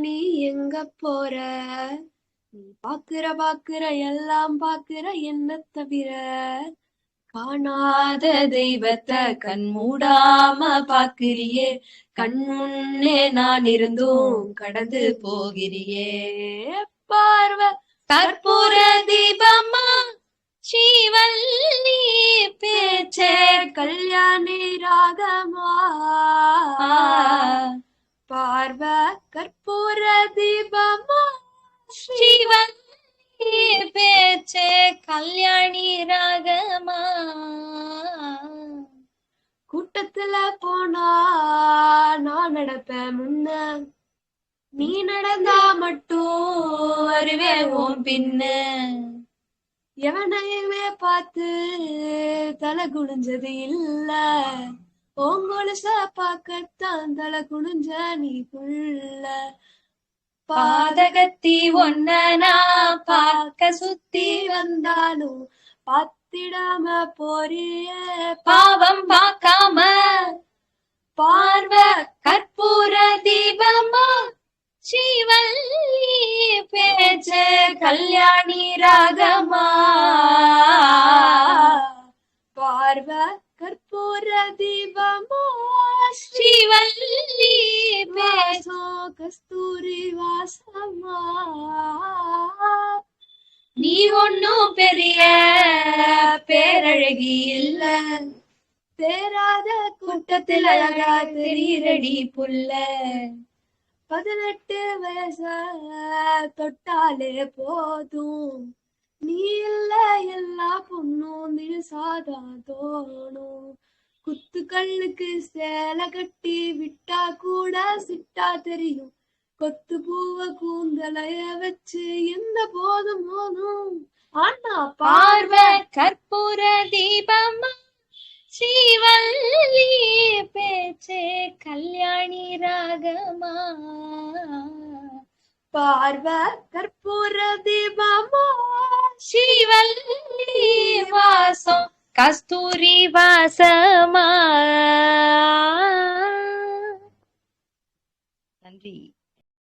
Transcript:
நீ எங்க போற? நீ பாக்குற எல்லாம் பாக்குற என்ன தவிர, காணாத தெய்வத்தை கண் மூடாம பாக்குறியே, கண் முன்னே நான் இருந்தும் கடந்து போகிறியே. பார்வை கற்பூர தீபமா, ஸ்ரீவல்லி பேச்சே கல்யாணி ராகமா. பார்வை கற்பூர தீபமா, ஸ்ரீவல்லி பேச்சே கல்யாணி ராகமா. கூட்டத்துல போனா நான் நடப்பேன் முன்ன, நீ நடந்தா மட்டும் வருவே ஓம் பின்ன. எவனையுமே பார்த்து தலை குனிஞ்சது இல்ல, ஓங்கொலுச பாக்கத்தான் தலை குனிஞ்ச நீ புள்ள. பாதகத்தி ஒன்ன நான் பார்க்க சுத்தி வந்தாலும் பாத்திடாம போறிய பாவம் பார்க்காம. பார்வை கற்பூர தீபமா, ஸ்ரீவல்லி பேச்ச கல்யாணி ராகமா. பார்வை கற்பூர தீபமா, ஸ்ரீவல்லி பேச்சோ கஸ்தூரி வாசமா. நீ ஒன்னும் பெரிய பேரழகி இல்ல, தேராத கூட்டத்தில் அழகா தெரியுறடி புள்ள. 18 வயச தொட்டாலே போதும், நீ இல்ல எல்லா பொண்ணும் நிசாதா தோணும். குத்து கல்லுக்கு சேலை கட்டி விட்டா கூட சிட்டா தெரியும், கொத்து பூவ கூந்தலைய வச்சு எந்த போதும் போதும். ஆனா பார்வை கற்பூர தீபமா, ஸ்ரீவல்லி பேச்சே கல்யாணி ராகமா. பார்வை கற்பூர தீபமா, ஸ்ரீவல்லி வாசம் கஸ்தூரி வாசமா.